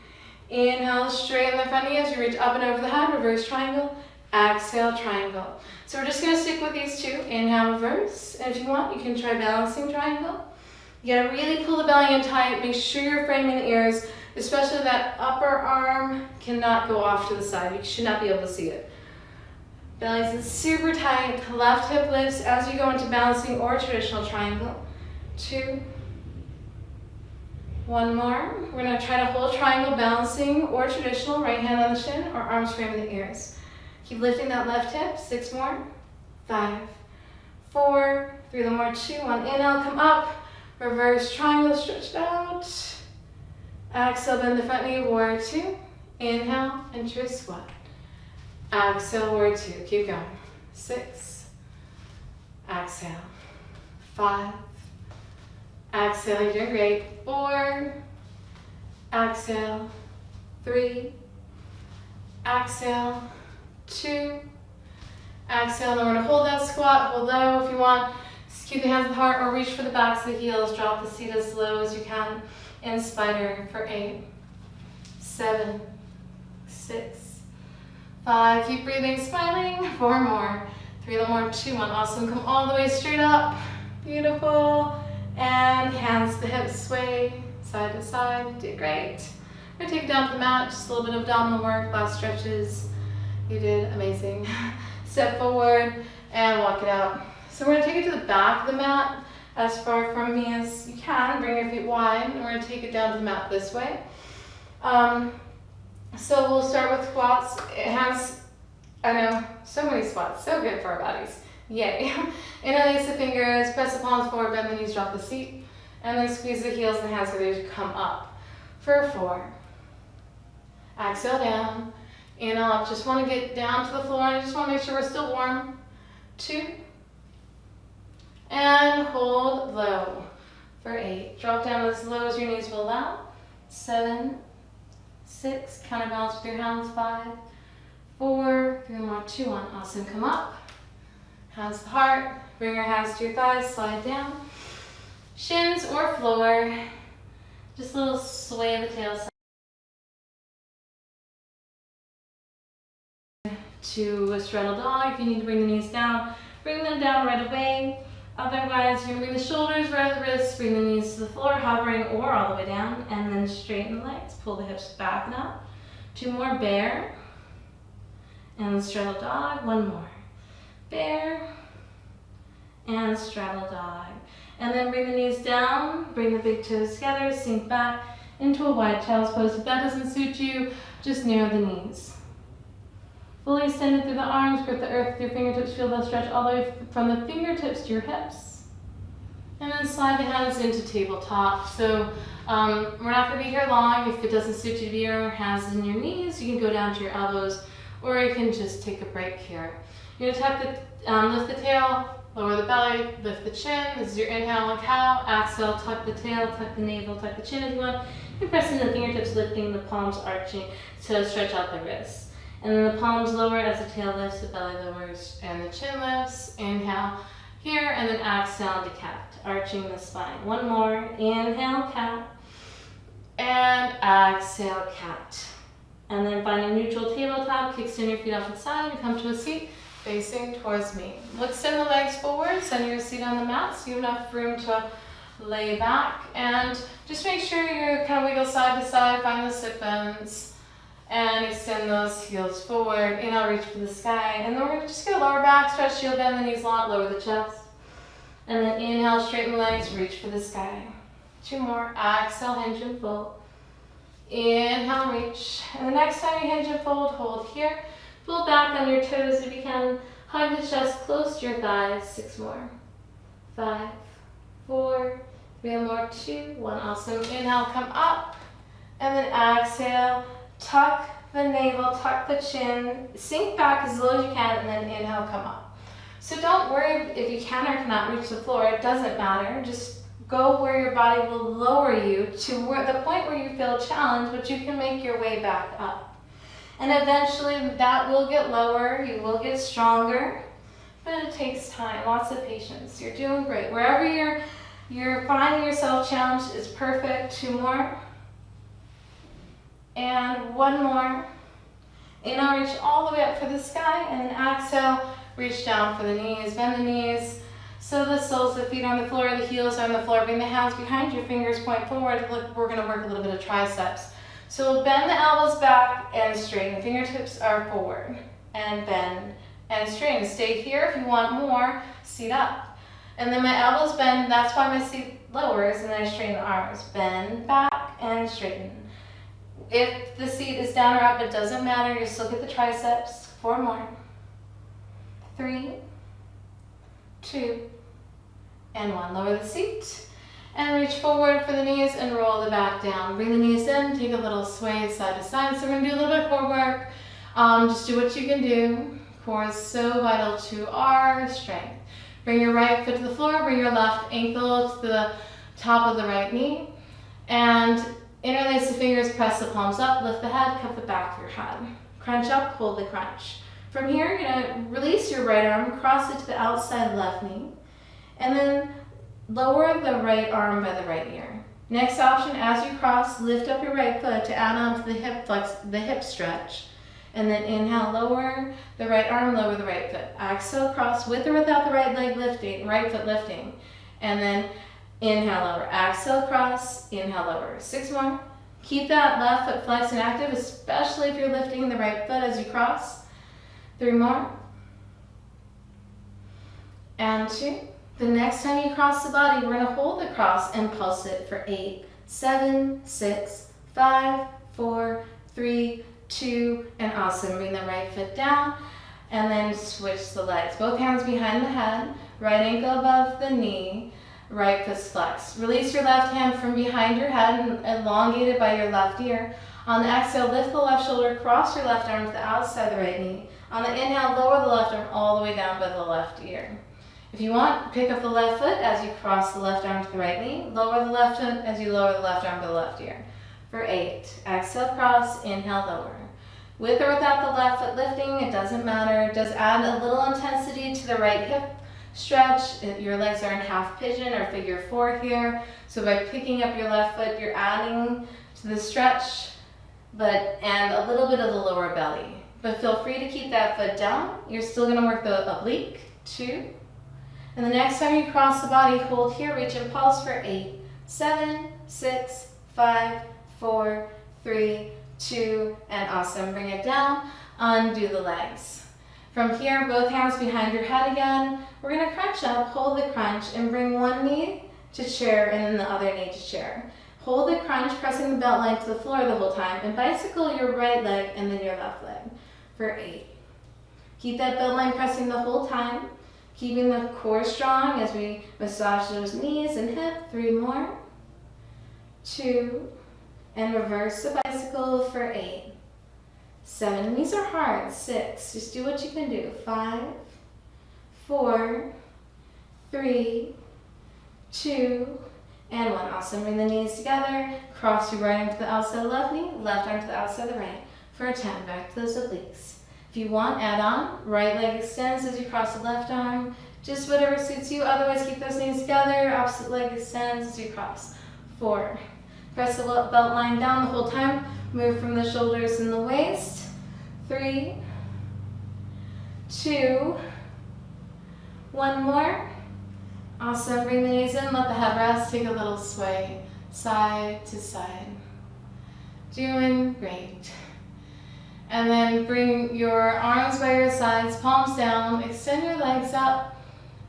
Inhale, straighten the front knee as you reach up and over the head, reverse triangle. Exhale, triangle. So we're just gonna stick with these 2. Inhale, reverse. And if you want, you can try balancing triangle. You gotta really pull the belly in tight. Make sure you're framing the ears, especially that upper arm cannot go off to the side. You should not be able to see it. Belly's in super tight. Left hip lifts as you go into balancing or traditional triangle. 2. 1 more. We're gonna try to hold triangle, balancing or traditional. Right hand on the shin or arms framing the ears. Keep lifting that left hip. 6 more. 5, 4, 3 more, 2, 1. Inhale, come up. Reverse triangle, stretch it out. Exhale, bend the front knee, warrior two. Inhale, into a squat. Exhale, warrior two. Keep going. 6. Exhale. 5. Exhale, you're doing great. 4. Exhale. 3. Exhale. 2. Exhale, and then we're going to hold that squat. Hold low if you want. Just keep the hands at the heart or reach for the backs of the heels. Drop the seat as low as you can. In spider for 8, 7, 6, 5. Keep breathing, smiling. 4 more. 3 more, 2, 1. Awesome. Come all the way straight up. Beautiful. And hands to the hips, sway side to side. Did great. We're going to take it down to the mat. Just a little bit of abdominal work, last stretches. You did amazing. Step forward and walk it out. So we're going to take it to the back of the mat, as far from me as you can. Bring your feet wide, and we're going to take it down to the mat this way. So we'll start with squats. It has, I know, so many squats. So good for our bodies. Yay. Interlace the fingers, press the palms forward, bend the knees, drop the seat, and then squeeze the heels and hands together to come up. For 4. Exhale down. Inhale up. Just want to get down to the floor, and I just want to make sure we're still warm. 2. And hold low for 8. Drop down as low as your knees will allow. 7, 6, counterbalance with your hands. 5, 4, 3 more, 2, 1. Awesome. Come up. Hands to the heart. Bring your hands to your thighs. Slide down. Shins or floor. Just a little sway of the tail to a straddle dog. If you need to bring the knees down, bring them down right away. Otherwise, you're going to bring the shoulders right at the wrists, bring the knees to the floor, hovering or all the way down, and then straighten the legs. Pull the hips back and up. 2 more, bear. And straddle dog. 1 more. Bear. And straddle dog. And then bring the knees down, bring the big toes together, sink back into a wide child's pose. If that doesn't suit you, just narrow the knees. Fully extended through the arms, grip the earth with your fingertips, feel the stretch all the way from the fingertips to your hips. And then slide the hands into tabletop. So we're not going to be here long. If it doesn't suit you to be your hands in your knees, you can go down to your elbows, or you can just take a break here. You're going to lift the tail, lower the belly, lift the chin. This is your inhale and cow. Exhale, tuck the tail, tuck the navel, tuck the chin if you want. And press into the fingertips, lifting the palms, arching to stretch out the wrists. And then the palms lower as the tail lifts, the belly lowers, and the chin lifts. Inhale here, and then exhale to cat, arching the spine. 1 more. Inhale, cat. And exhale, cat. And then find a neutral tabletop, kickstand your feet off to the side, and come to a seat facing towards me. Let's send the legs forward, send your seat on the mat so you have enough room to lay back. And just make sure you kind of wiggle side to side, find those sit bones, and extend those heels forward. Inhale, reach for the sky. And then we're just going to lower back, stretch, shield, bend the knees a lot, lower the chest. And then inhale, straighten the legs, reach for the sky. 2 more. Exhale, hinge and fold. Inhale, reach. And the next time you hinge and fold, hold here. Pull back on your toes if you can. Hug the chest close to your thighs. 6 more. 5, 4, 3 more, 2, 1. Awesome. Inhale, come up. And then exhale, tuck the navel, tuck the chin. Sink back as low as you can, and then inhale, come up. So don't worry if you can or cannot reach the floor. It doesn't matter. Just go where your body will lower you to the point where you feel challenged, but you can make your way back up. And eventually that will get lower, you will get stronger, but it takes time, lots of patience. You're doing great. Wherever you're finding yourself challenged is perfect. 2 more. And 1 more. Inhale, reach all the way up for the sky, and then exhale, reach down for the knees. Bend the knees so the soles of the feet are on the floor, the heels are on the floor. Bring the hands behind your fingers, point forward. Look, we're going to work a little bit of triceps. So we'll bend the elbows back and straighten. Fingertips are forward and bend and straighten. Stay here. If you want more, seat up. And then my elbows bend. That's why my seat lowers, and then I straighten the arms. Bend back and straighten. If the seat is down or up, it doesn't matter. You still get the triceps. 4 more. 3, 2, and 1. Lower the seat. And reach forward for the knees and roll the back down. Bring the knees in, take a little sway side to side. So we're going to do a little bit of core work. Just do what you can do. Core is so vital to our strength. Bring your right foot to the floor, bring your left ankle to the top of the right knee. And interlace the fingers, press the palms up, lift the head, cup the back of your head. Crunch up, hold the crunch. From here, you're going to release your right arm, cross it to the outside left knee. And then lower the right arm by the right ear. Next option, as you cross, lift up your right foot to add on to the hip stretch. And then inhale, lower the right arm, lower the right foot. Exhale, cross with or without the right leg lifting, right foot lifting. And then inhale, lower. Exhale, cross, inhale, lower. 6 more. Keep that left foot flexed and active, especially if you're lifting the right foot as you cross. 3 more. And 2. The next time you cross the body, we're going to hold the cross and pulse it for 8, 7, 6, 5, 4, 3, 2, and awesome. Bring the right foot down and then switch the legs. Both hands behind the head, right ankle above the knee, right foot's flexed. Release your left hand from behind your head and elongate it by your left ear. On the exhale, lift the left shoulder, cross your left arm to the outside of the right knee. On the inhale, lower the left arm all the way down by the left ear. If you want, pick up the left foot as you cross the left arm to the right knee. Lower the left foot as you lower the left arm to the left ear. For 8, exhale, cross, inhale, lower. With or without the left foot lifting, it doesn't matter. It does add a little intensity to the right hip stretch. Your legs are in half pigeon or figure 4 here. So by picking up your left foot, you're adding to the stretch, and a little bit of the lower belly. But feel free to keep that foot down. You're still gonna work the oblique, 2. And the next time you cross the body, hold here, reach and pulse for 8, 7, 6, 5, 4, 3, 2, and awesome. Bring it down, undo the legs. From here, both hands behind your head again. We're gonna crunch up, hold the crunch, and bring one knee to chair and then the other knee to chair. Hold the crunch, pressing the belt line to the floor the whole time, and bicycle your right leg and then your left leg for 8. Keep that belt line pressing the whole time, keeping the core strong as we massage those knees and hip. 3 more, 2, and reverse the bicycle for 8, 7, these are hard, 6, just do what you can do, 5, 4, 3, 2, and 1. Awesome. Bring the knees together, cross your right arm to the outside of the left knee, left arm to the outside of the right for a 10. Back to those obliques. If you want, add on. Right leg extends as you cross the left arm. Just whatever suits you. Otherwise, keep those knees together. Opposite leg extends as you cross. 4. Press the belt line down the whole time. Move from the shoulders and the waist. 3, 2, 1 more. Awesome. Bring the knees in, let the head rest. Take a little sway side to side. Doing great. And then bring your arms by your sides, palms down, extend your legs up,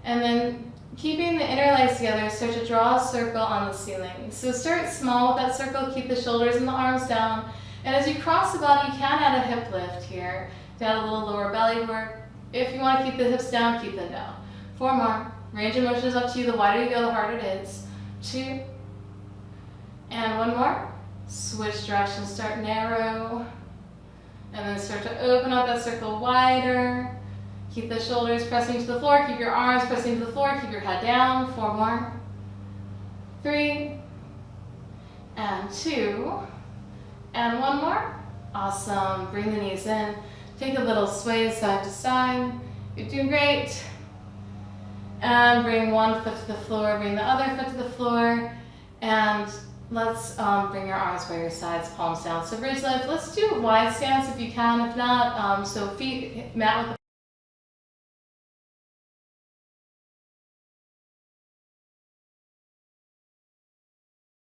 and then keeping the inner legs together, start to draw a circle on the ceiling. So start small with that circle, keep the shoulders and the arms down. And as you cross the body, you can add a hip lift here to add a little lower belly work. If you want to keep the hips down, keep them down. 4 more. Range of motion is up to you. The wider you go, the harder it is. 2. And 1 more. Switch direction. Start narrow. And then start to open up that circle wider. Keep the shoulders pressing to the floor. Keep your arms pressing to the floor. Keep your head down. 4 more. 3. And 2. And 1 more. Awesome. Bring the knees in. Take a little sway side to side. You're doing great. And bring one foot to the floor, bring the other foot to the floor, and let's bring your arms by your sides, palms down. So bridge lift. Let's do a wide stance if you can. If not, so feet mat with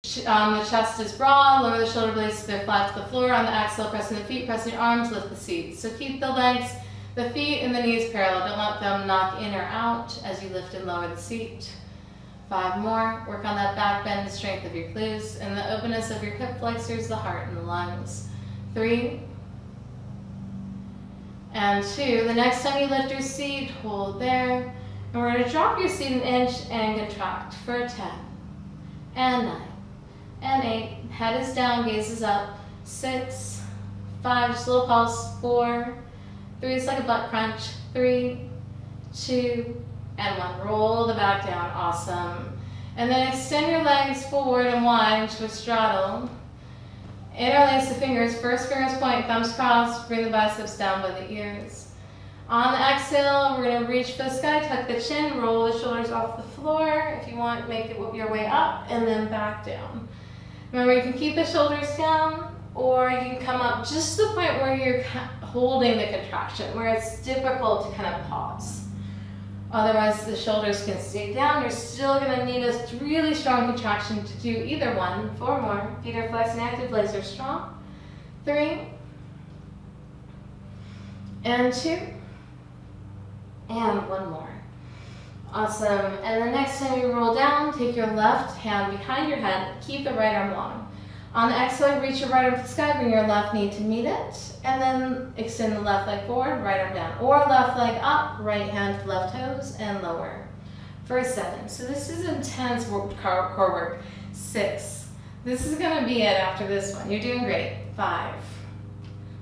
the chest is broad, lower the shoulder blades so they're flat to the floor. On the exhale, pressing the feet, pressing your arms, lift the seat. So keep the legs, the feet and the knees parallel. Don't let them knock in or out as you lift and lower the seat. 5 more. Work on that back bend and strength of your glutes and the openness of your hip flexors, the heart and the lungs. 3. And 2. The next time you lift your seat, hold there. And we're going to drop your seat an inch and contract for 10. And 9. And 8. Head is down, gaze is up. 6. 5. Just a little pulse. 4. 3 is like a butt crunch. 3, 2, and 1. Roll the back down. Awesome. And then extend your legs forward and wide to a straddle. Interlace the fingers. First fingers point, thumbs crossed. Bring the biceps down by the ears. On the exhale, we're going to reach for the sky, tuck the chin, roll the shoulders off the floor. If you want, make it your way up and then back down. Remember, you can keep the shoulders down, or you can come up just to the point where you're holding the contraction, where it's difficult to kind of pause. Otherwise, the shoulders can stay down. You're still going to need a really strong contraction to do either one. 4 more. Feet are flexed and active, legs are strong. 3. And 2. And 1 more. Awesome. And the next time you roll down, take your left hand behind your head. Keep the right arm long. On the exhale, reach your right arm to the sky, bring your left knee to meet it, and then extend the left leg forward, right arm down, or left leg up, right hand to left toes, and lower. For 7. So this is intense core work. 6. This is going to be it after this one. You're doing great. 5.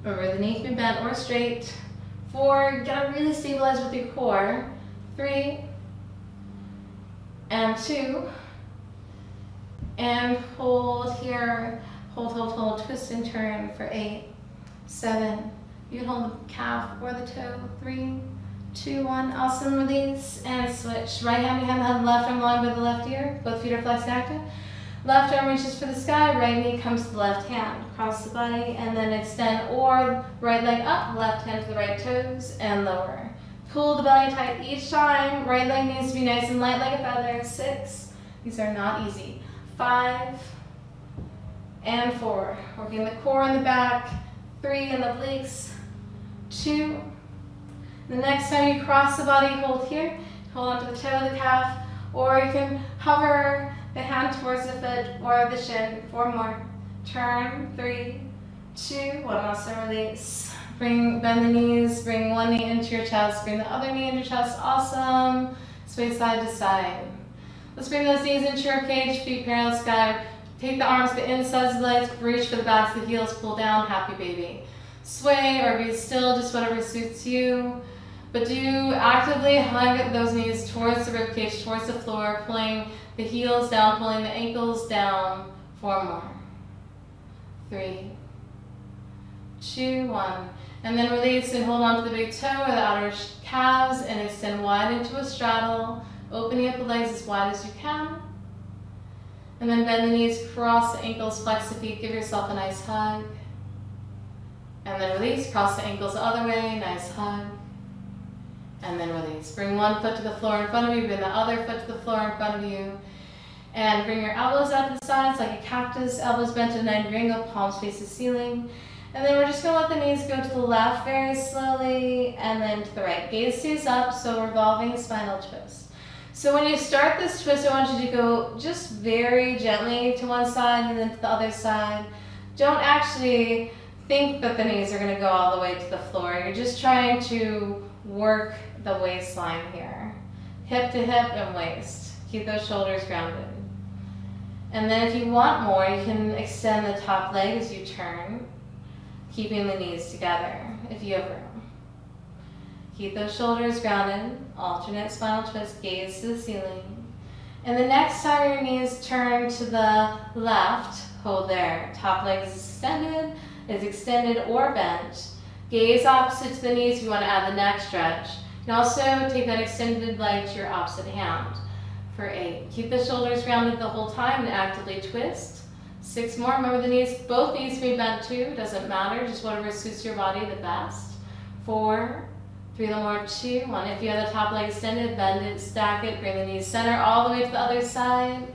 Remember, the knee can be bent or straight. 4. You got to really stabilize with your core. 3. And 2. And hold here, hold, twist and turn for 8, 7, You can hold the calf or the toe. 3, 2, 1. Awesome. Release and switch. Right hand behind the head, left arm long by the left ear. Both feet are flexed active. Left arm reaches for the sky, right knee comes to the left hand. Cross the body and then extend, or right leg up, left hand to the right toes and lower. Pull the belly tight each time. Right leg needs to be nice and light like a feather. 6. These are not easy. 5 and 4. Working the core in the back. 3 in the obliques. 2. The next time you cross the body, hold here. Hold onto the toe of the calf, or you can hover the hand towards the foot or the shin. 4 more. Turn. 3, 2, 1. Awesome. Release. Bend the knees. Bring one knee into your chest. Bring the other knee into your chest. Awesome. Sway side to side. Let's bring those knees into your cage. Feet parallel sky. Take the arms to the insides of the legs. Reach for the backs of the heels. Pull down. Happy baby. Sway or be still. Just whatever suits you. But do actively hug those knees towards the ribcage, towards the floor, pulling the heels down, pulling the ankles down. 4 more. 3, 2, 1. And then release and hold on to the big toe or the outer calves and extend wide into a straddle, opening up the legs as wide as you can. And then bend the knees, cross the ankles, flex the feet, give yourself a nice hug. And then release, cross the ankles the other way, nice hug. And then release. Bring one foot to the floor in front of you, bring the other foot to the floor in front of you. And bring your elbows out to the sides like a cactus, elbows bent to a 90-degree angle, palms face the ceiling. And then we're just going to let the knees go to the left very slowly, and then to the right. Gaze stays up, so revolving spinal twist. So when you start this twist, I want you to go just very gently to one side and then to the other side. Don't actually think that the knees are going to go all the way to the floor. You're just trying to work the waistline here. Hip to hip and waist. Keep those shoulders grounded. And then if you want more, you can extend the top leg as you turn, keeping the knees together if you have room. Keep those shoulders grounded, alternate spinal twist, gaze to the ceiling. And the next time your knees turn to the left, hold there. Top leg is extended or bent. Gaze opposite to the knees if you want to add the neck stretch. You can also take that extended leg to your opposite hand for 8. Keep the shoulders grounded the whole time and actively twist. 6 more. Remember the knees, both knees can be bent too, doesn't matter, just whatever suits your body the best. 4, 3 more, 2, 1. If you have the top leg extended, bend it, stack it, bring the knees center all the way to the other side.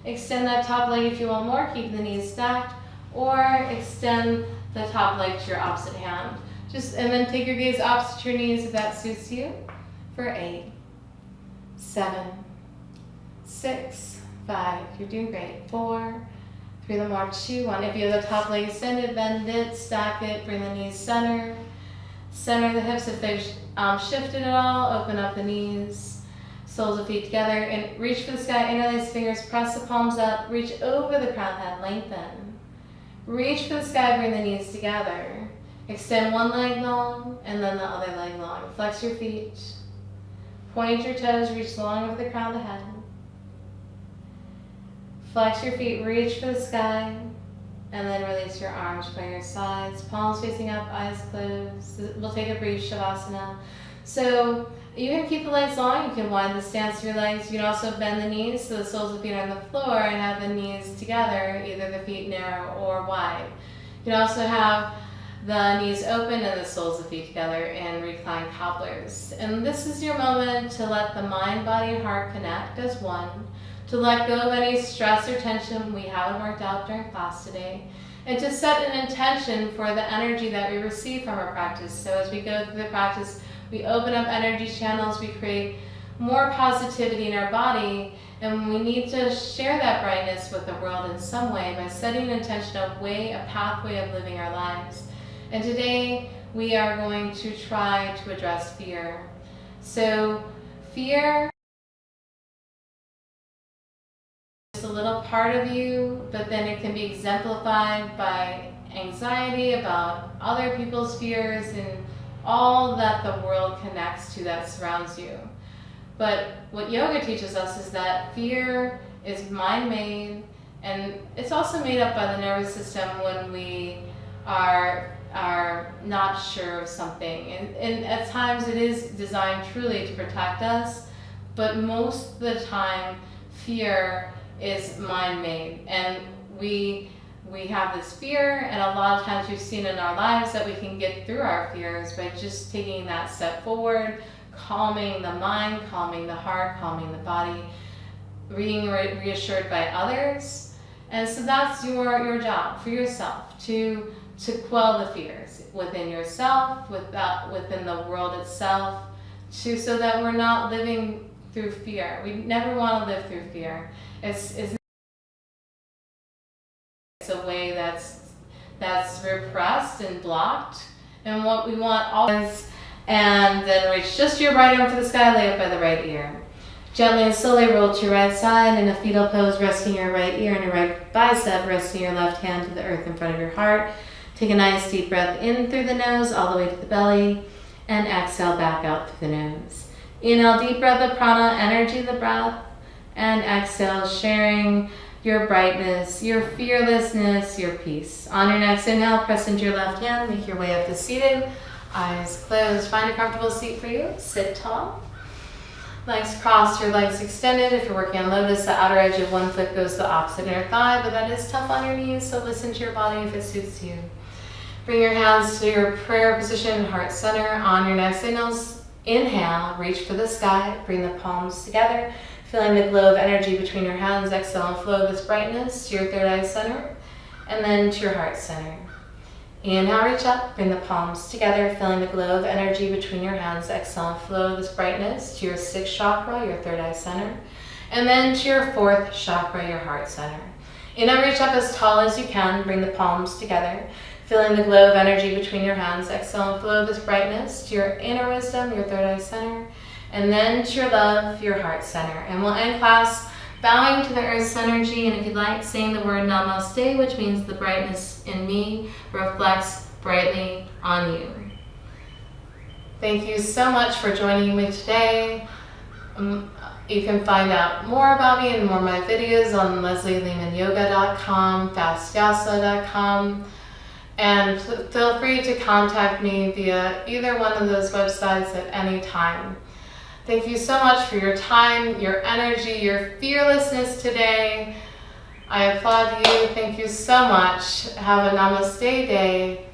Extend that top leg if you want more, keep the knees stacked, or extend the top leg to your opposite hand. And then take your gaze opposite your knees if that suits you for 8, 7, 6, 5. You're doing great. 4, 3 more, 2, 1. If you have the top leg extended, bend it, stack it, bring the knees center. Center the hips if they've shifted at all. Open up the knees, soles of feet together, and reach for the sky. Interlace fingers, press the palms up, reach over the crown head, lengthen. Reach for the sky, bring the knees together. Extend one leg long and then the other leg long. Flex your feet. Point your toes, reach long over the crown of the head. Flex your feet, reach for the sky, and then release your arms by your sides. Palms facing up, eyes closed. We'll take a brief Shavasana. So you can keep the legs long, you can widen the stance of your legs. You can also bend the knees so the soles of the feet are on the floor and have the knees together, either the feet narrow or wide. You can also have the knees open and the soles of the feet together in reclined cobblers. And this is your moment to let the mind, body, and heart connect as one, to let go of any stress or tension we haven't worked out during class today, and to set an intention for the energy that we receive from our practice. So as we go through the practice, we open up energy channels, we create more positivity in our body, and we need to share that brightness with the world in some way by setting an intention of a pathway of living our lives. And today we are going to try to address fear. So fear is a little part of you, but then it can be exemplified by anxiety about other people's fears and all that the world connects to that surrounds you. But what yoga teaches us is that fear is mind-made, and it's also made up by the nervous system when we are are not sure of something. And at times it is designed truly to protect us, but most of the time fear is mind-made. And we have this fear, and a lot of times we've seen in our lives that we can get through our fears by just taking that step forward, calming the mind, calming the heart, calming the body, being reassured by others. And so that's your job for yourself, to quell the fears within yourself, within the world itself, so that we're not living through fear. We never want to live through fear. It's a way that's repressed and blocked, and what we want always. And then reach just your right arm to the sky, lay up by the right ear. Gently and slowly roll to your right side in a fetal pose, resting your right ear and your right bicep, resting your left hand to the earth in front of your heart. Take a nice deep breath in through the nose all the way to the belly, and exhale back out through the nose. Inhale, deep breath of prana, energy of the breath, and exhale, sharing your brightness, your fearlessness, your peace. On your next inhale, press into your left hand, make your way up to seated. Eyes closed. Find a comfortable seat for you. Sit tall. Legs crossed, your legs extended. If you're working on lotus, the outer edge of one foot goes to the opposite inner thigh, but that is tough on your knees, so listen to your body if it suits you. Bring your hands to your prayer position, heart center. On your next inhale, reach for the sky. Bring the palms together, feeling the glow of energy between your hands. Exhale and flow this brightness to your third eye center, and then to your heart center. Inhale, reach up, bring the palms together, feeling the glow of energy between your hands. Exhale and flow this brightness to your sixth chakra, your third eye center, and then to your fourth chakra, your heart center. Inhale, reach up as tall as you can, bring the palms together, feeling the glow of energy between your hands. Exhale and flow this brightness to your inner wisdom, your third eye center, and then to your love, your heart center. And we'll end class bowing to the earth's energy, and if you'd like, saying the word namaste, which means the brightness in me reflects brightly on you. Thank you so much for joining me today. You can find out more about me and more of my videos on leslielehmanyoga.com, fastyasa.com, and feel free to contact me via either one of those websites at any time. Thank you so much for your time, your energy, your fearlessness today. I applaud you. Thank you so much. Have a namaste day.